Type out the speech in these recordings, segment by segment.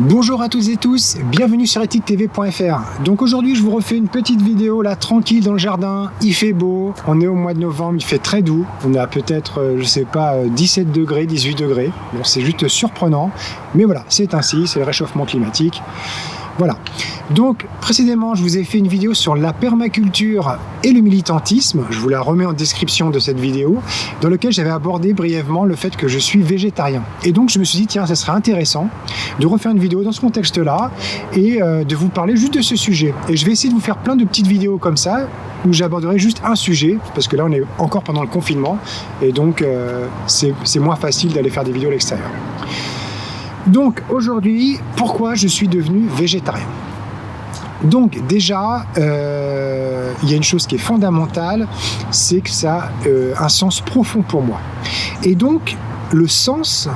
Bonjour à toutes et tous, bienvenue sur ethictv.fr. Donc aujourd'hui je vous refais une petite vidéo là tranquille dans le jardin, il fait beau, on est au mois de novembre, il fait très doux, on a peut-être je sais pas 17 degrés, 18 degrés, bon c'est juste surprenant, mais voilà c'est ainsi, c'est le réchauffement climatique. Voilà, donc précédemment je vous ai fait une vidéo sur la permaculture et le militantisme, je vous la remets en description de cette vidéo, dans laquelle j'avais abordé brièvement le fait que je suis végétarien. Et donc je me suis dit tiens ça serait intéressant de refaire une vidéo dans ce contexte-là et de vous parler juste de ce sujet. Et je vais essayer de vous faire plein de petites vidéos comme ça, où j'aborderai juste un sujet, parce que là on est encore pendant le confinement, et donc c'est moins facile d'aller faire des vidéos à l'extérieur. Donc aujourd'hui, pourquoi je suis devenu végétarien? Donc déjà, il y a une chose qui est fondamentale, c'est que ça a un sens profond pour moi. Et donc, le sens,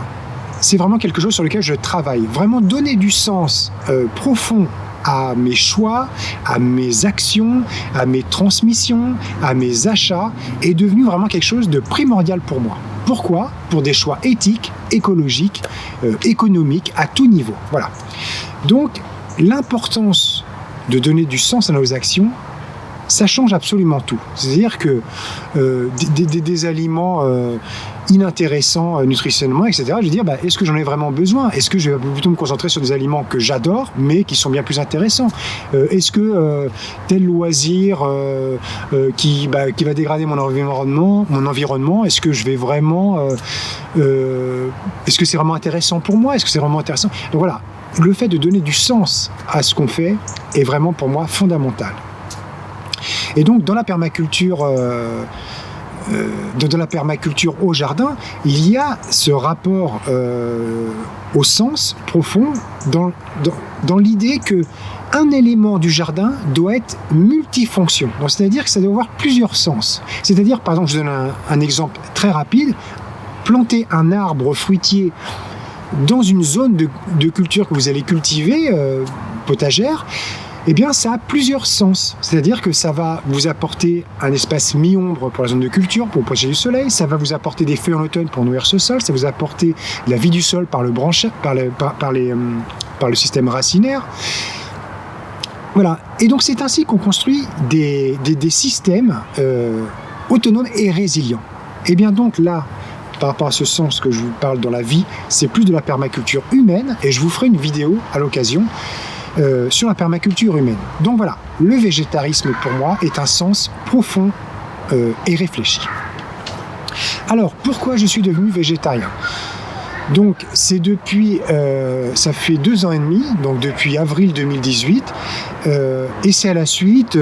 c'est vraiment quelque chose sur lequel je travaille. Vraiment donner du sens profond à mes choix, à mes actions, à mes transmissions, à mes achats, est devenu vraiment quelque chose de primordial pour moi. Pourquoi? Pour des choix éthiques, écologiques, économiques, à tout niveau. Voilà. Donc, l'importance de donner du sens à nos actions, ça change absolument tout. C'est-à-dire que des aliments inintéressants nutritionnellement, etc., je veux dire, est-ce que j'en ai vraiment besoin? Est-ce que je vais plutôt me concentrer sur des aliments que j'adore, mais qui sont bien plus intéressants? Est-ce que tel loisir qui va dégrader mon environnement, est-ce que je vais vraiment... est-ce que c'est vraiment intéressant pour moi? Est-ce que c'est vraiment intéressant? Donc voilà, le fait de donner du sens à ce qu'on fait est vraiment pour moi fondamental. Et donc dans la permaculture au jardin, il y a ce rapport au sens profond dans l'idée que un élément du jardin doit être multifonction. Donc c'est-à-dire que ça doit avoir plusieurs sens. C'est-à-dire, par exemple, je donne un exemple très rapide, planter un arbre fruitier dans une zone de culture que vous allez cultiver, potagère, eh bien, ça a plusieurs sens. C'est-à-dire que ça va vous apporter un espace mi-ombre pour la zone de culture, pour vous protéger du soleil, ça va vous apporter des feuilles en automne pour nourrir ce sol, ça va vous apporter la vie du sol par le système racinaire. Voilà. Et donc, c'est ainsi qu'on construit des systèmes autonomes et résilients. Et bien donc là, par rapport à ce sens que je vous parle dans la vie, c'est plus de la permaculture humaine, et je vous ferai une vidéo à l'occasion sur la permaculture humaine. Donc voilà, le végétarisme pour moi est un sens profond et réfléchi. Alors, pourquoi je suis devenu végétarien? Donc, c'est depuis, ça fait 2 ans et demi, donc depuis avril 2018, et c'est à la suite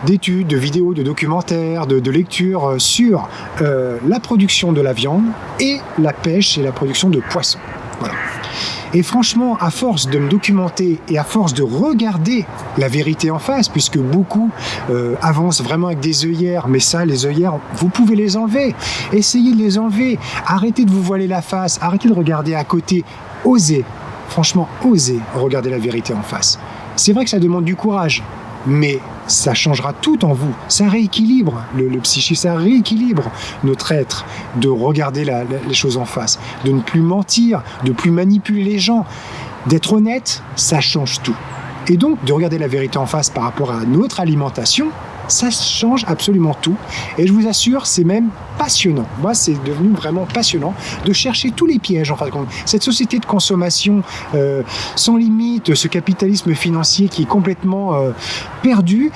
d'études, de vidéos, de documentaires, de lectures sur la production de la viande et la pêche et la production de poissons. Voilà. Et franchement, à force de me documenter et à force de regarder la vérité en face, puisque beaucoup avancent vraiment avec des œillères, mais ça, les œillères, vous pouvez les enlever. Essayez de les enlever. Arrêtez de vous voiler la face. Arrêtez de regarder à côté. Osez, franchement, osez regarder la vérité en face. C'est vrai que ça demande du courage, mais ça changera tout en vous. Ça rééquilibre le psychisme, ça rééquilibre notre être, de regarder les choses en face, de ne plus mentir, de ne plus manipuler les gens, d'être honnête, ça change tout. Et donc, de regarder la vérité en face par rapport à notre alimentation, ça change absolument tout. Et je vous assure, c'est même passionnant. Moi, c'est devenu vraiment passionnant de chercher tous les pièges. En fin de compte, cette société de consommation sans limite, ce capitalisme financier qui est complètement perdu,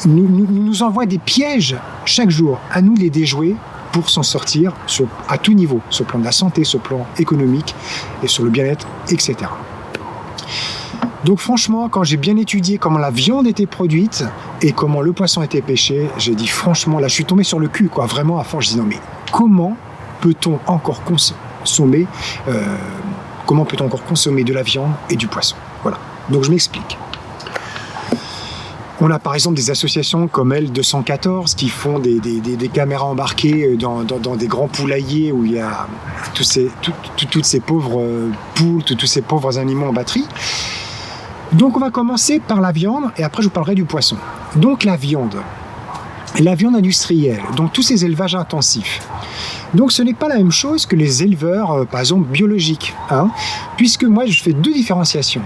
nous envoie des pièges chaque jour. À nous de les déjouer pour s'en sortir à tout niveau, sur le plan de la santé, sur le plan économique et sur le bien-être, etc. Donc franchement, quand j'ai bien étudié comment la viande était produite et comment le poisson était pêché, j'ai dit franchement, là je suis tombé sur le cul, quoi, vraiment à fond. Je dis non mais comment peut-on encore consommer de la viande et du poisson? Voilà, donc je m'explique. On a par exemple des associations comme L214 qui font des caméras embarquées dans des grands poulaillers où il y a toutes ces pauvres poules, tous ces pauvres animaux en batterie. Donc on va commencer par la viande et après je vous parlerai du poisson. Donc la viande industrielle, donc tous ces élevages intensifs. Donc ce n'est pas la même chose que les éleveurs, par exemple, biologiques, hein, puisque moi je fais deux différenciations.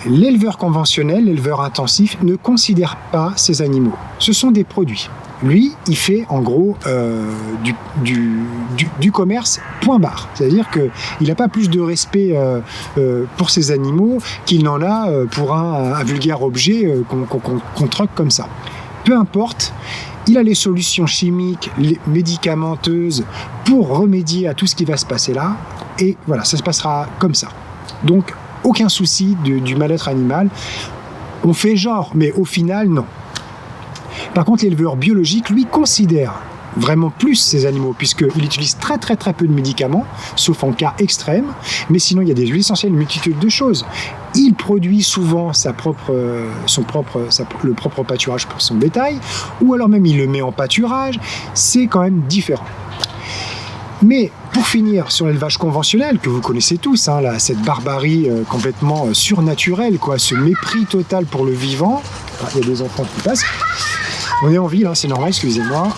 L'éleveur conventionnel, l'éleveur intensif, ne considère pas ces animaux. Ce sont des produits. Lui, il fait en gros du commerce point barre. C'est-à-dire qu'il n'a pas plus de respect pour ces animaux qu'il n'en a pour un vulgaire objet qu'on troque comme ça. Peu importe, il a les solutions chimiques, les médicamenteuses pour remédier à tout ce qui va se passer là. Et voilà, ça se passera comme ça. Donc, aucun souci du mal-être animal. On fait genre, mais au final, non. Par contre, l'éleveur biologique, lui, considère vraiment plus ces animaux, puisqu'il utilise très peu de médicaments, sauf en cas extrême, mais sinon il y a des huiles essentielles, une multitude de choses. Il produit souvent le propre pâturage pour son bétail, ou alors même il le met en pâturage, c'est quand même différent. Mais pour finir sur l'élevage conventionnel, que vous connaissez tous, hein, là, cette barbarie complètement surnaturelle, quoi, ce mépris total pour le vivant. Ah, il y a des enfants qui passent. On est en ville, hein, c'est normal, excusez-moi.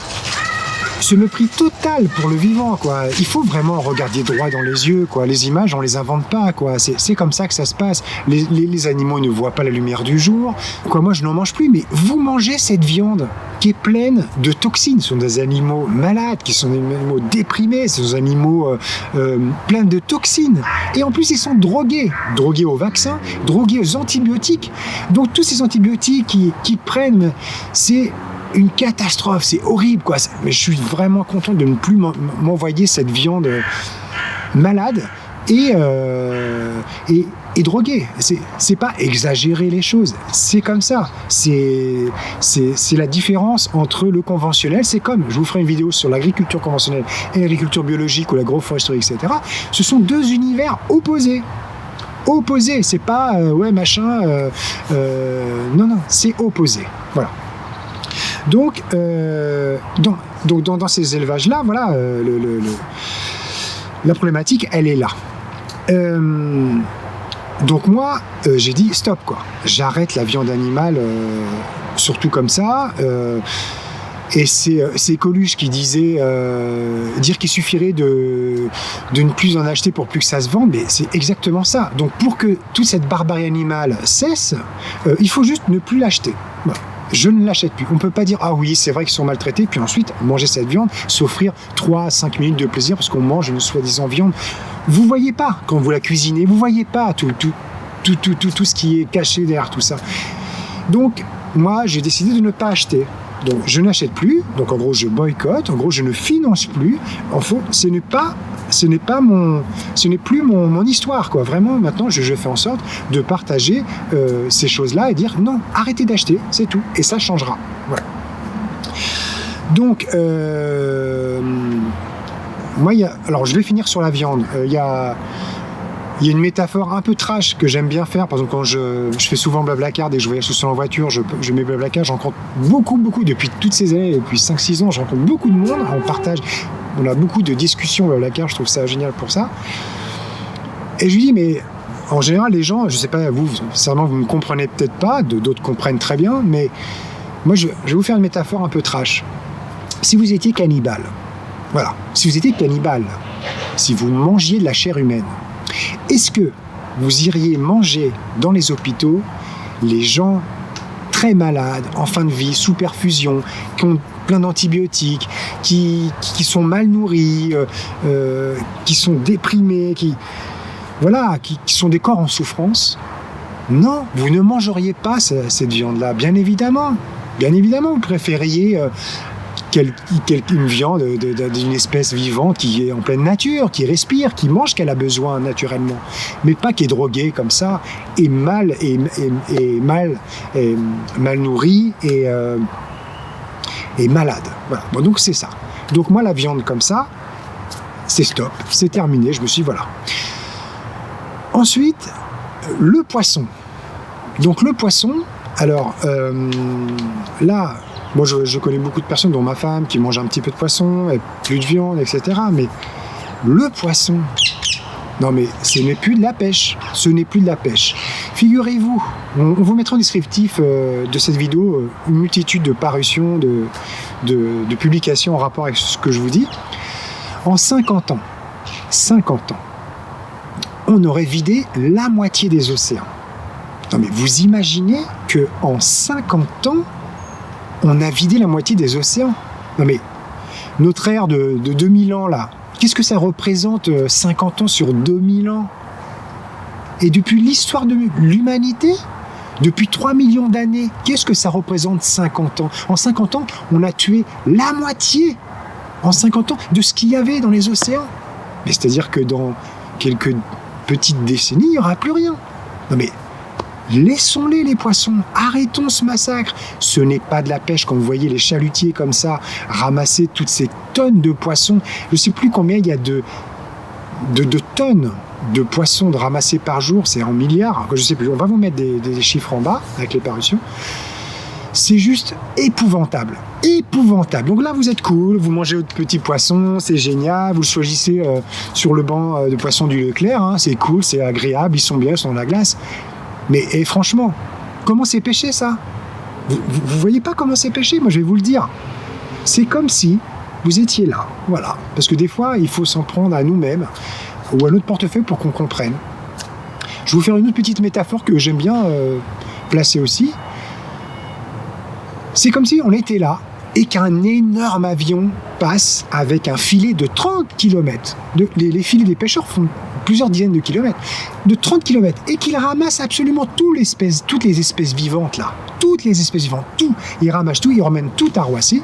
Ce mépris total pour le vivant, quoi. Il faut vraiment regarder droit dans les yeux, quoi. Les images, on les invente pas, quoi. C'est comme ça que ça se passe. Les animaux ne voient pas la lumière du jour. Quoi, moi, je n'en mange plus, mais vous mangez cette viande qui est pleine de toxines. Ce sont des animaux malades, qui sont des animaux déprimés, ce sont des animaux pleins de toxines. Et en plus, ils sont drogués aux vaccins, drogués aux antibiotiques. Donc, tous ces antibiotiques qu'ils prennent, c'est une catastrophe, c'est horrible, quoi. Mais je suis vraiment content de ne plus m'envoyer cette viande malade et droguée. C'est pas exagérer les choses, c'est comme ça. C'est la différence entre le conventionnel. C'est comme, je vous ferai une vidéo sur l'agriculture conventionnelle et l'agriculture biologique ou l'agroforesterie, etc. Ce sont deux univers opposés. C'est pas ouais machin. Non, c'est opposé. Voilà. Donc, dans ces élevages-là, voilà, la problématique, elle est là. Donc moi, j'ai dit stop, quoi. J'arrête la viande animale, surtout comme ça. Et c'est Coluche qui disait dire qu'il suffirait de ne plus en acheter pour plus que ça se vende, mais c'est exactement ça. Donc pour que toute cette barbarie animale cesse, il faut juste ne plus l'acheter. Voilà. Je ne l'achète plus. On ne peut pas dire « Ah oui, c'est vrai qu'ils sont maltraités », puis ensuite manger cette viande, s'offrir 3 à 5 minutes de plaisir parce qu'on mange une soi-disant viande. Vous ne voyez pas, quand vous la cuisinez, vous ne voyez pas tout ce qui est caché derrière tout ça. Donc, moi, j'ai décidé de ne pas acheter. Donc, je n'achète plus. Donc, en gros, je boycotte. En gros, je ne finance plus. En fait, ce n'est plus mon histoire, quoi. Vraiment, maintenant, je fais en sorte de partager ces choses-là et dire non, arrêtez d'acheter, c'est tout. Et ça changera. Voilà. Donc, moi, alors, je vais finir sur la viande. Il y a une métaphore un peu trash que j'aime bien faire. Par exemple, quand je fais souvent Blablacar et que je voyage souvent en voiture, je mets Blablacar, je rencontre beaucoup, depuis toutes ces années, depuis 5-6 ans, je rencontre beaucoup de monde, on a beaucoup de discussions Blablacar, je trouve ça génial pour ça. Et je lui dis, mais en général, les gens, je sais pas, vous, certainement, vous ne comprenez peut-être pas, d'autres comprennent très bien, mais moi, je vais vous faire une métaphore un peu trash. Si vous étiez cannibale, voilà, si vous mangiez de la chair humaine, est-ce que vous iriez manger dans les hôpitaux les gens très malades, en fin de vie, sous perfusion, qui ont plein d'antibiotiques, qui sont mal nourris, qui sont déprimés, qui sont des corps en souffrance? Non, vous ne mangeriez pas cette viande-là, bien évidemment. Bien évidemment, vous préfériez une viande d'une espèce vivante qui est en pleine nature, qui respire, qui mange ce qu'elle a besoin naturellement, mais pas qui est droguée comme ça, et mal nourrie et malade. Voilà. Bon, donc c'est ça. Donc moi, la viande comme ça, c'est stop, c'est terminé. Je me suis dit, voilà. Ensuite, le poisson. Donc le poisson, alors là, moi je connais beaucoup de personnes, dont ma femme, qui mange un petit peu de poisson, et plus de viande, etc. Mais le poisson, non mais ce n'est plus de la pêche. Ce n'est plus de la pêche. Figurez-vous On vous mettra en descriptif de cette vidéo une multitude de parutions, de publications en rapport avec ce que je vous dis. En 50 ans, on aurait vidé la moitié des océans. Non mais vous imaginez qu'en 50 ans, on a vidé la moitié des océans. Non mais notre ère de 2000 ans là, qu'est-ce que ça représente 50 ans sur 2000 ans? Et depuis l'histoire de l'humanité, depuis 3 millions d'années, qu'est-ce que ça représente 50 ans? En 50 ans, on a tué la moitié, en 50 ans, de ce qu'il y avait dans les océans. Mais c'est-à-dire que dans quelques petites décennies, il n'y aura plus rien. Non mais, laissons-les les poissons, arrêtons ce massacre. Ce n'est pas de la pêche quand vous voyez les chalutiers comme ça, ramasser toutes ces tonnes de poissons. Je ne sais plus combien il y a de tonnes de poissons de ramasser par jour, c'est en milliards, je sais plus, on va vous mettre des chiffres en bas avec les parutions. C'est juste épouvantable, épouvantable. Donc là vous êtes cool, vous mangez votre petit poisson, c'est génial, vous le choisissez sur le banc de poissons du Leclerc, hein, c'est cool, c'est agréable, ils sont bien, ils sont dans la glace. Mais et franchement, comment c'est pêché ça? Vous voyez pas comment c'est pêché? Moi je vais vous le dire. C'est comme si vous étiez là, voilà. Parce que des fois il faut s'en prendre à nous-mêmes ou à notre portefeuille pour qu'on comprenne. Je vais vous faire une autre petite métaphore que j'aime bien placer aussi. C'est comme si on était là et qu'un énorme avion passe avec un filet de 30 km. Les filets des pêcheurs font plusieurs dizaines de kilomètres, de 30 km, et qu'il ramasse absolument toutes les espèces vivantes là. Toutes les espèces vivantes, tout. Il ramasse tout, il emmène tout à Roissy,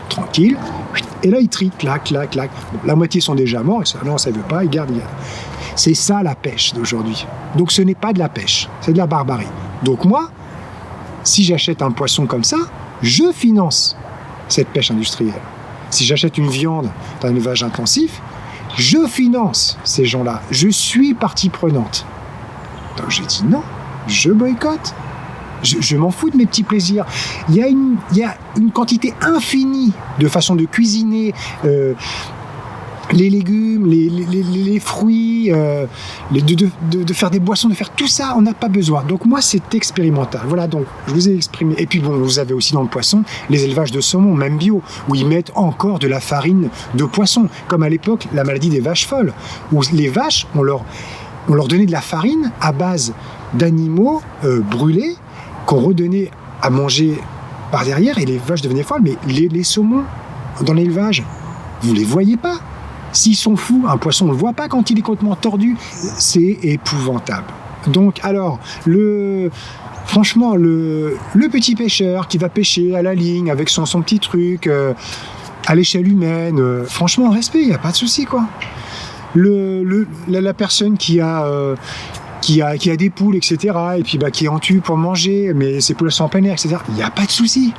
tranquille. Et là, il trie, clac, clac, clac. Bon, la moitié sont déjà morts, et ça, non, ça ne veut pas, il garde. C'est ça la pêche d'aujourd'hui. Donc ce n'est pas de la pêche, c'est de la barbarie. Donc moi, si j'achète un poisson comme ça, je finance cette pêche industrielle. Si j'achète une viande d'un élevage intensif, je finance ces gens-là. Je suis partie prenante. Donc j'ai dit non, je boycotte. Je m'en fous de mes petits plaisirs. Il y a une quantité infinie de façons de cuisiner les légumes, les fruits, de faire des boissons, de faire tout ça, on n'a pas besoin. Donc moi, c'est expérimental. Voilà, donc je vous ai exprimé. Et puis bon, vous avez aussi dans le poisson les élevages de saumon, même bio, où ils mettent encore de la farine de poisson, comme à l'époque la maladie des vaches folles, où les vaches, on leur donnait de la farine à base d'animaux brûlés, qu'on redonnait à manger par derrière, et les vaches devenaient folles. Mais les saumons dans l'élevage, vous les voyez pas. S'ils sont fous, un poisson, on le voit pas quand il est complètement tordu. C'est épouvantable. Donc, alors, franchement, le petit pêcheur qui va pêcher à la ligne avec son petit truc, à l'échelle humaine, franchement, respect, il n'y a pas de souci, quoi. La personne qui a des poules, etc., et puis qui en tue pour manger, mais ces poules sont en plein air, etc., il n'y a pas de souci.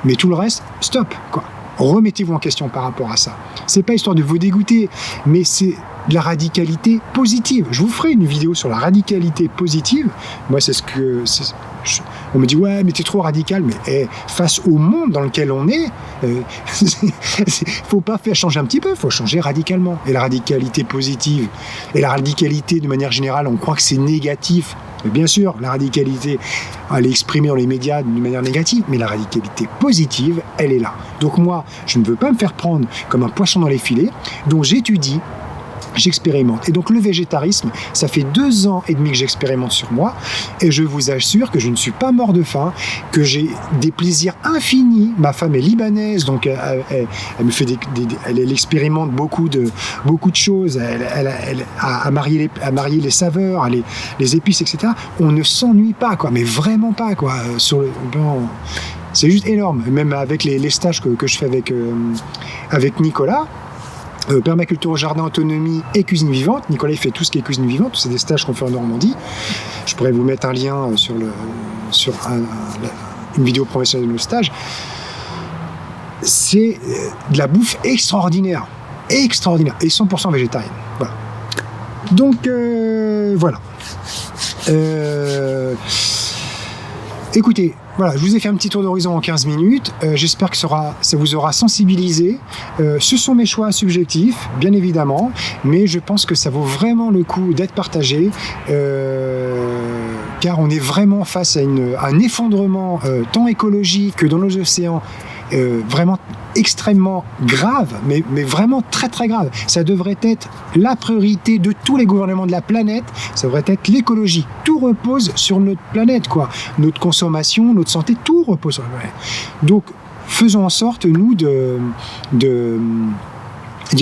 Mais tout le reste, stop, quoi. Remettez-vous en question par rapport à ça. C'est pas histoire de vous dégoûter, mais c'est de la radicalité positive. Je vous ferai une vidéo sur la radicalité positive. Moi, c'est ce que... on me dit, ouais, mais t'es trop radical. Mais face au monde dans lequel on est, faut pas faire changer un petit peu, faut changer radicalement. Et la radicalité positive, et la radicalité, de manière générale, on croit que c'est négatif. Mais bien sûr, la radicalité, elle est exprimée dans les médias d'une manière négative, mais la radicalité positive, elle est là. Donc moi, je ne veux pas me faire prendre comme un poisson dans les filets, donc j'étudie, j'expérimente. Et donc le végétarisme, ça fait 2 ans et demi que j'expérimente sur moi, et je vous assure que je ne suis pas mort de faim, que j'ai des plaisirs infinis. Ma femme est libanaise, donc elle me fait elle expérimente beaucoup de choses, elle a marié les saveurs, les épices, etc. On ne s'ennuie pas, quoi, mais vraiment pas, quoi. C'est juste énorme. Même avec les stages que je fais avec Nicolas, permaculture au jardin, autonomie et cuisine vivante. Nicolas, il fait tout ce qui est cuisine vivante. C'est des stages qu'on fait en Normandie. Je pourrais vous mettre un lien sur une vidéo professionnelle de nos stages. C'est de la bouffe extraordinaire. Extraordinaire. Et 100% végétarienne. Voilà. Donc, voilà. Écoutez, voilà, je vous ai fait un petit tour d'horizon en 15 minutes. J'espère que ça vous aura sensibilisé. Ce sont mes choix subjectifs, bien évidemment, mais je pense que ça vaut vraiment le coup d'être partagé. car on est vraiment face à un effondrement tant écologique que dans nos océans, vraiment extrêmement grave, mais vraiment très très grave. Ça devrait être la priorité de tous les gouvernements de la planète, ça devrait être l'écologie. Tout repose sur notre planète, quoi. Notre consommation, notre santé, tout repose sur la planète. Donc, faisons en sorte, nous, d'y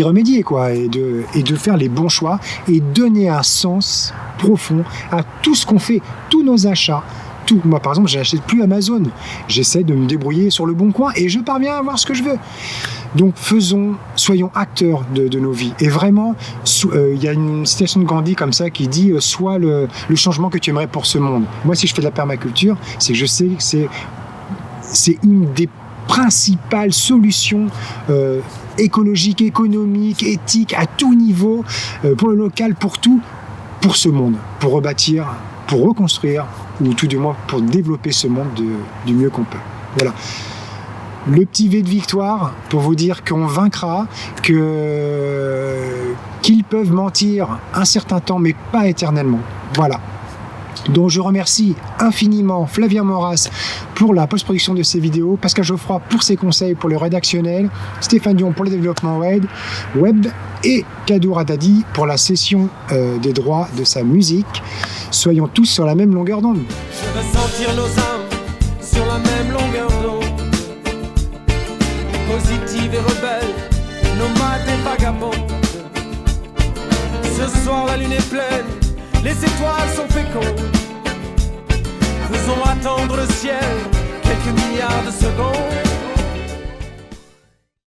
remédier, quoi, et de faire les bons choix et donner un sens profond à tout ce qu'on fait, tous nos achats. Tout. Moi, par exemple, je n'achète plus Amazon. J'essaie de me débrouiller sur le bon coin et je parviens à avoir ce que je veux. Donc, soyons acteurs de nos vies. Et vraiment, il y a une citation de Gandhi comme ça qui dit « Sois le changement que tu aimerais pour ce monde ». Moi, si je fais de la permaculture, c'est que je sais que c'est une des principales solutions écologiques, économiques, éthiques, à tout niveau, pour le local, pour tout, pour ce monde, pour rebâtir, pour reconstruire, ou tout du moins pour développer ce monde du mieux qu'on peut. Voilà. Le petit V de victoire pour vous dire qu'on vaincra, qu'ils peuvent mentir un certain temps, mais pas éternellement. Voilà. Donc je remercie infiniment Flavien Moras pour la post-production de ces vidéos, Pascal Geoffroy pour ses conseils pour le rédactionnel, Stéphane Dion pour le développement web et Kadour Haddadi pour la cession des droits de sa musique. Soyons tous sur la même longueur d'onde. Je veux sentir nos âmes sur la même longueur d'onde, positive et rebelle, nomades et vagabonds. Ce soir la lune est pleine, les étoiles sont fécondes. Faisons attendre le ciel quelques milliards de secondes.